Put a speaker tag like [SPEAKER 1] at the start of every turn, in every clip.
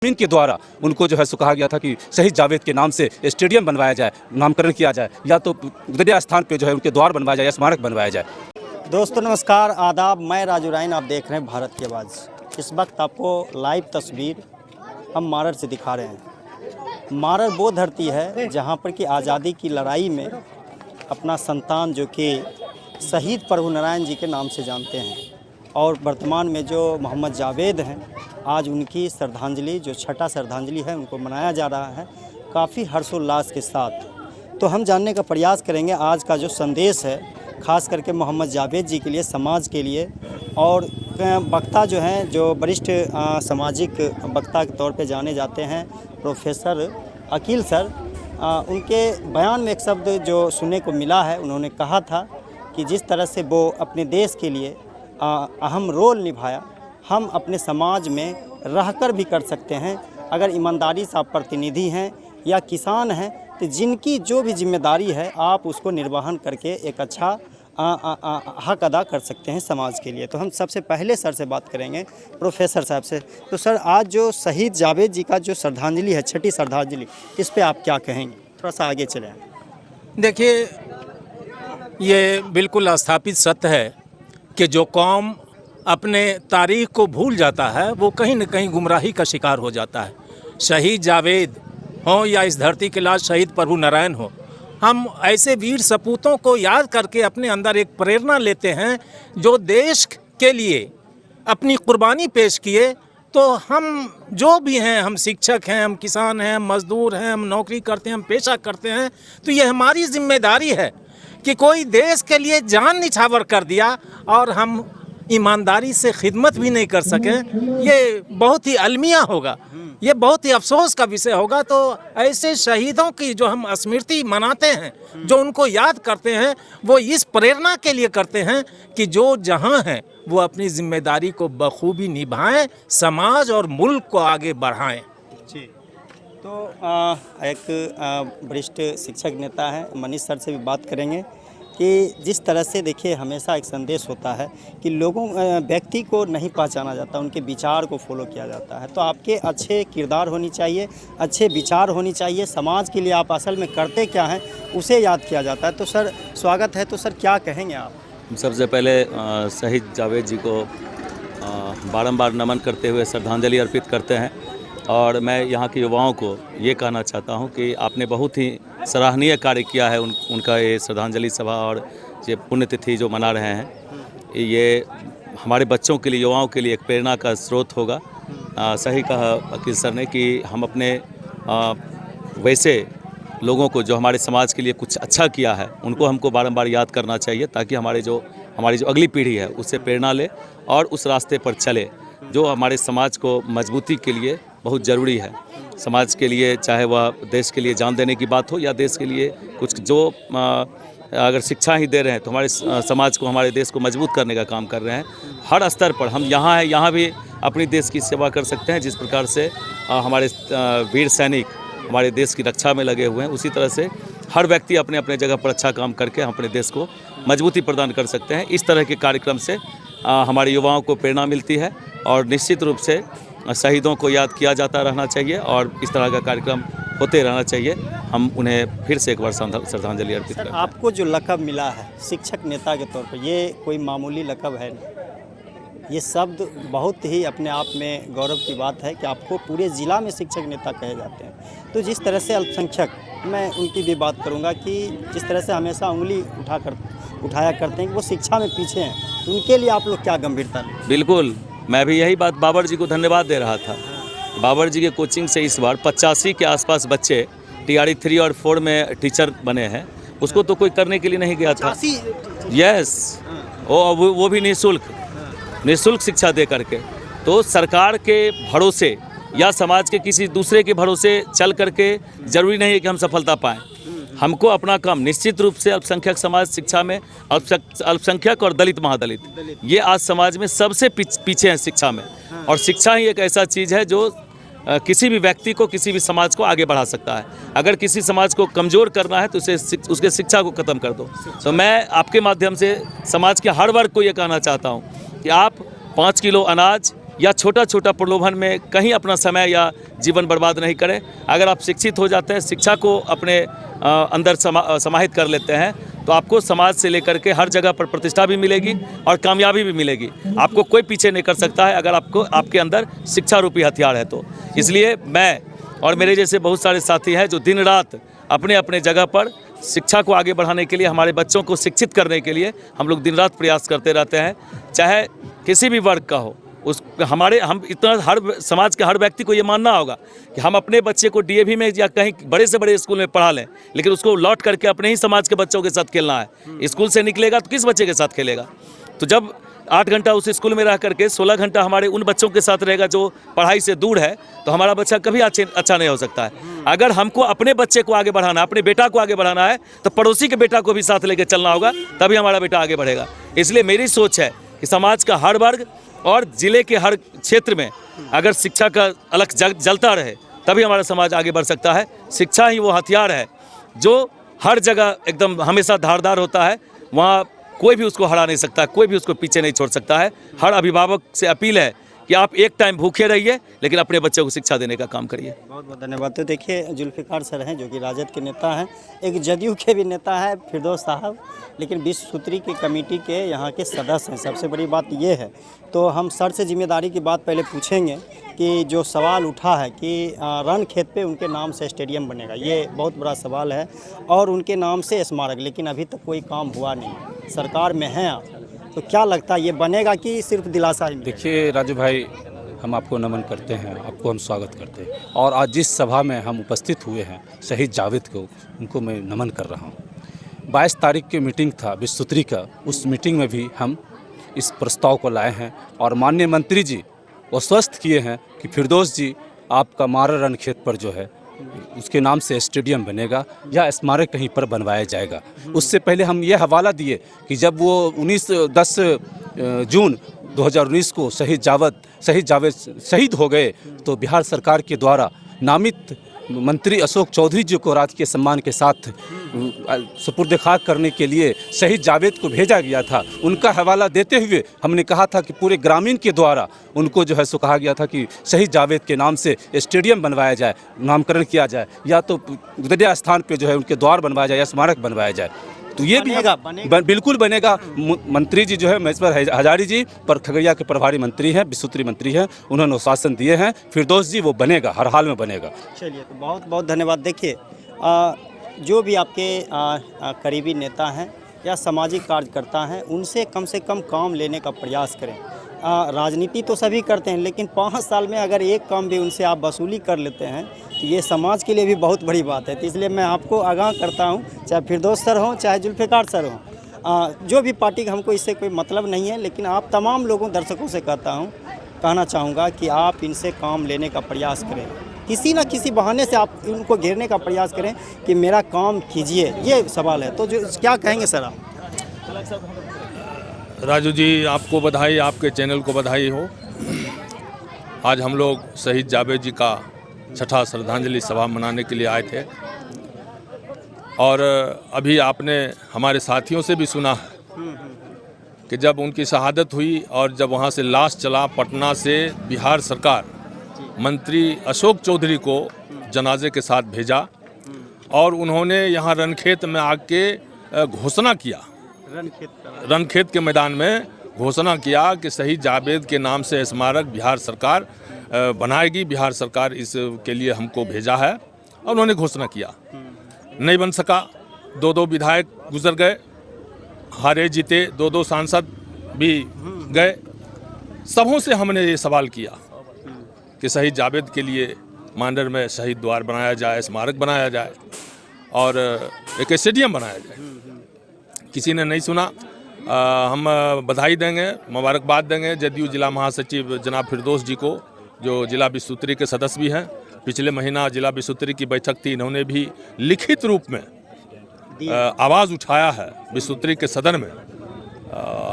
[SPEAKER 1] इनके द्वारा उनको जो है सो कहा गया था कि शहीद जावेद के नाम से स्टेडियम बनवाया जाए, नामकरण किया जाए, या तो गुदरिया स्थान पे जो है उनके द्वार बनवाया जाए या स्मारक बनवाया जाए।
[SPEAKER 2] दोस्तों नमस्कार, आदाब। मैं राजू राइन, आप देख रहे हैं भारत की आवाज़। इस वक्त आपको लाइव तस्वीर हम मारर से दिखा रहे हैं। मारर वो धरती है जहां पर कि आज़ादी की लड़ाई में अपना संतान जो कि शहीद प्रभु नारायण जी के नाम से जानते हैं, और वर्तमान में जो मोहम्मद जावेद हैं, आज उनकी श्रद्धांजलि जो छठा श्रद्धांजलि है उनको मनाया जा रहा है काफ़ी हर्षोल्लास के साथ। तो हम जानने का प्रयास करेंगे आज का जो संदेश है, ख़ास करके मोहम्मद जावेद जी के लिए, समाज के लिए। और वक्ता जो हैं, जो वरिष्ठ सामाजिक वक्ता के तौर पे जाने जाते हैं, प्रोफेसर अकील सर, उनके बयान में एक शब्द जो सुनने को मिला है, उन्होंने कहा था कि जिस तरह से वो अपने देश के लिए अहम रोल निभाया, हम अपने समाज में रहकर भी कर सकते हैं। अगर ईमानदारी से आप प्रतिनिधि हैं या किसान हैं, तो जिनकी जो भी जिम्मेदारी है आप उसको निर्वहन करके एक अच्छा हक अदा कर सकते हैं समाज के लिए। तो हम सबसे पहले सर से बात करेंगे, प्रोफेसर साहब से। तो सर, आज जो शहीद जावेद जी का जो श्रद्धांजलि है, छठी श्रद्धांजलि, इस पे आप क्या कहेंगे? थोड़ा सा आगे चलें।
[SPEAKER 3] देखिए, ये बिल्कुल स्थापित सत्य है कि जो कौम अपने तारीख को भूल जाता है वो कहीं न कहीं गुमराही का शिकार हो जाता है। शहीद जावेद हो या इस धरती के लाल शहीद प्रभु नारायण हो, हम ऐसे वीर सपूतों को याद करके अपने अंदर एक प्रेरणा लेते हैं जो देश के लिए अपनी कुर्बानी पेश किए। तो हम जो भी हैं, हम शिक्षक हैं, हम किसान हैं, हम मजदूर हैं, हम नौकरी करते हैं, हम पेशा करते हैं, तो ये हमारी जिम्मेदारी है कि कोई देश के लिए जान निछावर कर दिया और हम ईमानदारी से खिदमत भी नहीं कर सके, ये बहुत ही अलमिया होगा, ये बहुत ही अफसोस का विषय होगा। तो ऐसे शहीदों की जो हम स्मृति मनाते हैं, जो उनको याद करते हैं, वो इस प्रेरणा के लिए करते हैं कि जो जहां हैं वो अपनी जिम्मेदारी को बखूबी निभाएं, समाज और मुल्क को आगे बढ़ाएं।
[SPEAKER 2] जी, तो एक वरिष्ठ शिक्षक नेता हैं, मनीष सर से भी बात करेंगे कि जिस तरह से देखिए हमेशा एक संदेश होता है कि लोगों व्यक्ति को नहीं पहचाना जाता, उनके विचार को फॉलो किया जाता है। तो आपके अच्छे किरदार होनी चाहिए, अच्छे विचार होनी चाहिए, समाज के लिए आप असल में करते क्या हैं उसे याद किया जाता है। तो सर, स्वागत है। तो सर, क्या कहेंगे आप?
[SPEAKER 4] सबसे पहले शहीद जावेद जी को बारंबार नमन करते हुए श्रद्धांजलि अर्पित करते हैं। और मैं यहाँ के युवाओं को ये कहना चाहता हूँ कि आपने बहुत ही सराहनीय कार्य किया है। उनका ये श्रद्धांजलि सभा और ये पुण्यतिथि जो मना रहे हैं, ये हमारे बच्चों के लिए, युवाओं के लिए एक प्रेरणा का स्रोत होगा। सही कहा अकील सर ने कि हम अपने वैसे लोगों को जो हमारे समाज के लिए कुछ अच्छा किया है, उनको हमको बारंबार याद करना चाहिए, ताकि हमारी जो अगली पीढ़ी है उससे प्रेरणा ले और उस रास्ते पर चले जो हमारे समाज को मजबूती के लिए बहुत ज़रूरी है। समाज के लिए, चाहे वह देश के लिए जान देने की बात हो या देश के लिए कुछ जो अगर शिक्षा ही दे रहे हैं तो हमारे समाज को, हमारे देश को मजबूत करने का काम कर रहे हैं। हर स्तर पर हम यहाँ हैं, यहाँ भी अपनी देश की सेवा कर सकते हैं। जिस प्रकार से हमारे वीर सैनिक हमारे देश की रक्षा में लगे हुए हैं, उसी तरह से हर व्यक्ति अपने अपने जगह पर अच्छा काम करके हम अपने देश को मजबूती प्रदान कर सकते हैं। इस तरह के कार्यक्रम से हमारे युवाओं को प्रेरणा मिलती है और निश्चित रूप से शहीदों को याद किया जाता रहना चाहिए और इस तरह का कार्यक्रम होते रहना चाहिए। हम उन्हें फिर से एक बार श्रद्धांजलि अर्पित करते हैं।
[SPEAKER 2] आपको जो लक़ब मिला है शिक्षक नेता के तौर पर, ये कोई मामूली लक़ब है नहीं। ये शब्द बहुत ही अपने आप में गौरव की बात है कि आपको पूरे ज़िला में शिक्षक नेता कहे जाते हैं। तो जिस तरह से अल्पसंख्यक, मैं उनकी भी बात करूंगा कि जिस तरह से हमेशा उंगली उठाया करते हैं कि वो शिक्षा में पीछे हैं, तो उनके लिए आप लोग क्या गंभीरता लें?
[SPEAKER 4] बिल्कुल, मैं भी यही बात बाबर जी को धन्यवाद दे रहा था। बाबर जी के कोचिंग से इस बार 85 के आसपास बच्चे TRE 3 और 4 में टीचर बने हैं। उसको तो कोई करने के लिए नहीं गया था। यस, वो भी निःशुल्क शिक्षा दे करके। तो सरकार के भरोसे या समाज के किसी दूसरे के भरोसे चल करके ज़रूरी नहीं है कि हम सफलता पाएँ। हमको अपना काम निश्चित रूप से अल्पसंख्यक समाज शिक्षा में, अल्पसंख्यक और दलित महादलित, ये आज समाज में सबसे पीछे हैं शिक्षा में। और शिक्षा ही एक ऐसा चीज़ है जो किसी भी व्यक्ति को, किसी भी समाज को आगे बढ़ा सकता है। अगर किसी समाज को कमज़ोर करना है तो उसके शिक्षा को ख़त्म कर दो। तो मैं आपके माध्यम से समाज के हर वर्ग को ये कहना चाहता हूँ कि आप 5 किलो अनाज या छोटा छोटा प्रलोभन में कहीं अपना समय या जीवन बर्बाद नहीं करें। अगर आप शिक्षित हो जाते हैं, शिक्षा को अपने अंदर समाहित कर लेते हैं, तो आपको समाज से लेकर के हर जगह पर प्रतिष्ठा भी मिलेगी और कामयाबी भी मिलेगी। आपको कोई पीछे नहीं कर सकता है अगर आपके अंदर शिक्षा रूपी हथियार है तो। इसलिए मैं और मेरे जैसे बहुत सारे साथी हैं जो दिन रात अपने अपने जगह पर शिक्षा को आगे बढ़ाने के लिए, हमारे बच्चों को शिक्षित करने के लिए हम लोग दिन रात प्रयास करते रहते हैं, चाहे किसी भी वर्ग का हो। हम इतना हर समाज के हर व्यक्ति को ये मानना होगा कि हम अपने बच्चे को डीएवी में या कहीं बड़े से बड़े स्कूल में पढ़ा लें, लेकिन उसको लौट करके अपने ही समाज के बच्चों के साथ खेलना है। स्कूल से निकलेगा तो किस बच्चे के साथ खेलेगा? तो जब 8 घंटा उस स्कूल में रह करके 16 घंटा हमारे उन बच्चों के साथ रहेगा जो पढ़ाई से दूर है, तो हमारा बच्चा कभी अच्छा नहीं हो सकता है। अगर हमको अपने बच्चे को आगे बढ़ाना है, अपने बेटा को आगे बढ़ाना है, तो पड़ोसी के बेटा को भी साथ लेकर चलना होगा, तभी हमारा बेटा आगे बढ़ेगा। इसलिए मेरी सोच है कि समाज का हर वर्ग और जिले के हर क्षेत्र में अगर शिक्षा का अलख जलता रहे, तभी हमारा समाज आगे बढ़ सकता है। शिक्षा ही वो हथियार है जो हर जगह एकदम हमेशा धारदार होता है, वहाँ कोई भी उसको हरा नहीं सकता, कोई भी उसको पीछे नहीं छोड़ सकता है। हर अभिभावक से अपील है कि आप एक टाइम भूखे रहिए, लेकिन अपने बच्चों को शिक्षा देने का काम करिए।
[SPEAKER 2] बहुत बहुत धन्यवाद। तो देखिए, जुल्फ़िकार सर हैं जो कि राजद के नेता हैं, एक जदयू के भी नेता है फिरदौस साहब, लेकिन विश्व सूत्री की कमेटी के यहाँ के सदस्य हैं। सबसे बड़ी बात ये है, तो हम सर से जिम्मेदारी की बात पहले पूछेंगे कि जो सवाल उठा है कि रन खेत पे उनके नाम से स्टेडियम बनेगा, ये बहुत बड़ा सवाल है, और उनके नाम से स्मारक, लेकिन अभी तक कोई काम हुआ नहीं। सरकार में हैं आप, तो क्या लगता है ये बनेगा कि सिर्फ दिलासा ही?
[SPEAKER 1] देखिए राजू भाई, हम आपको नमन करते हैं, आपको हम स्वागत करते हैं, और आज जिस सभा में हम उपस्थित हुए हैं शहीद जावेद को, उनको मैं नमन कर रहा हूँ। 22 तारीख की मीटिंग था विश्व सूत्री का, उस मीटिंग में भी हम इस प्रस्ताव को लाए हैं और माननीय मंत्री जी वो स्वस्थ किए हैं कि फिरदौस जी, आपका मारा रन खेत पर जो है उसके नाम से स्टेडियम बनेगा या स्मारक कहीं पर बनवाया जाएगा। उससे पहले हम ये हवाला दिए कि जब वो 10 जून 2019 को शहीद जावेद शहीद हो गए, तो बिहार सरकार के द्वारा नामित मंत्री अशोक चौधरी जी को राजकीय सम्मान के साथ सुपुर्द खाक करने के लिए शहीद जावेद को भेजा गया था। उनका हवाला देते हुए हमने कहा था कि पूरे ग्रामीण के द्वारा उनको जो है सो कहा गया था कि शहीद जावेद के नाम से स्टेडियम बनवाया जाए, नामकरण किया जाए, या तो गुदरिया स्थान पे जो है उनके द्वार बनवाया जाए या स्मारक बनवाया जाए। तो ये बनेगा। बिल्कुल बनेगा। मंत्री जी जो है महेश्वर हजारी जी पर खगड़िया के प्रभारी मंत्री हैं, विश्व सूत्री मंत्री हैं, उन्होंने शासन दिए हैं, फिरदौस जी वो बनेगा, हर हाल में बनेगा।
[SPEAKER 2] चलिए, तो बहुत बहुत धन्यवाद। देखिए, जो भी आपके करीबी नेता हैं या सामाजिक कार्यकर्ता हैं, उनसे कम से कम काम लेने का प्रयास करें। राजनीति तो सभी करते हैं, लेकिन 5 साल में अगर एक काम भी उनसे आप वसूली कर लेते हैं, तो ये समाज के लिए भी बहुत बड़ी बात है। तो इसलिए मैं आपको आगाह करता हूँ, चाहे फिरदौस सर हों, चाहे जुल्फ़िकार सर हों, जो भी पार्टी का हमको इससे कोई मतलब नहीं है, लेकिन आप तमाम लोगों दर्शकों से कहना चाहूँगा कि आप इनसे काम लेने का प्रयास करें, किसी न किसी बहाने से आप उनको घेरने का प्रयास करें कि मेरा काम कीजिए। ये सवाल है, तो जो क्या कहेंगे सर आप?
[SPEAKER 3] राजू जी, आपको बधाई, आपके चैनल को बधाई हो। आज हम लोग शहीद जावेद जी का 6ठा श्रद्धांजलि सभा मनाने के लिए आए थे, और अभी आपने हमारे साथियों से भी सुना है कि जब उनकी शहादत हुई और जब वहाँ से लाश चला, पटना से बिहार सरकार मंत्री अशोक चौधरी को जनाजे के साथ भेजा, और उन्होंने यहाँ रनखेत में आके घोषणा किया, रनखेत के मैदान में घोषणा किया कि शहीद जावेद के नाम से स्मारक बिहार सरकार बनाएगी, बिहार सरकार इसके लिए हमको भेजा है, और उन्होंने घोषणा किया। नहीं बन सका, 2 विधायक गुजर गए, हारे जीते 2 सांसद भी गए। सबों से हमने ये सवाल किया कि शहीद जावेद के लिए मांडर में शहीद द्वार बनाया जाए, स्मारक बनाया जाए, और एक स्टेडियम बनाया जाए। किसी ने नहीं सुना। हम बधाई देंगे, मुबारकबाद देंगे जदयू जिला महासचिव जनाब फिरदौस जी को, जो जिला विश्व सूत्री के सदस्य भी हैं। पिछले महीना जिला विश्व सूत्री की बैठक थी, इन्होंने भी लिखित रूप में आवाज़ उठाया है विश्व सूत्री के सदन में।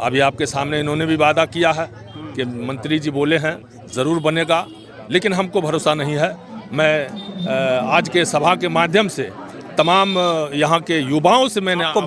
[SPEAKER 3] अभी आपके सामने इन्होंने भी वादा किया है कि मंत्री जी बोले हैं ज़रूर बनेगा, लेकिन हमको भरोसा नहीं है। मैं आज के सभा के माध्यम से
[SPEAKER 5] तमाम यहाँ के युवाओं से मैंने
[SPEAKER 2] आपको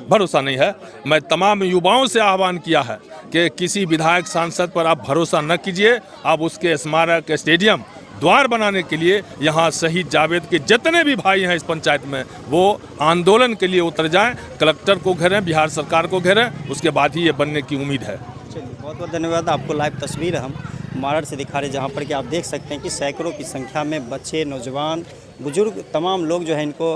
[SPEAKER 5] भरोसा नहीं है। मैं तमाम युवाओं से आह्वान किया है कि किसी विधायक सांसद पर आप भरोसा न कीजिए। आप उसके स्मारक स्टेडियम द्वार बनाने के लिए यहाँ शहीद जावेद के जितने भी भाई हैं इस पंचायत में वो आंदोलन के लिए उतर जाएं, कलेक्टर को घेरें, बिहार सरकार को घेरें, उसके बाद ही ये बनने की उम्मीद है।
[SPEAKER 2] चलिए बहुत बहुत धन्यवाद। आपको लाइव तस्वीर हम मारड़ से दिखा रहे जहाँ पर कि आप देख सकते हैं कि सैकड़ों की संख्या में बच्चे, नौजवान, बुजुर्ग तमाम लोग जो है इनको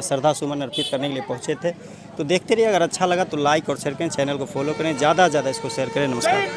[SPEAKER 2] श्रद्धा सुमन अर्पित करने के लिए पहुँचे थे। तो देखते रहिए, अगर अच्छा लगा तो लाइक और शेयर करें, चैनल को फॉलो करें, ज़्यादा से ज़्यादा इसको शेयर करें। नमस्कार।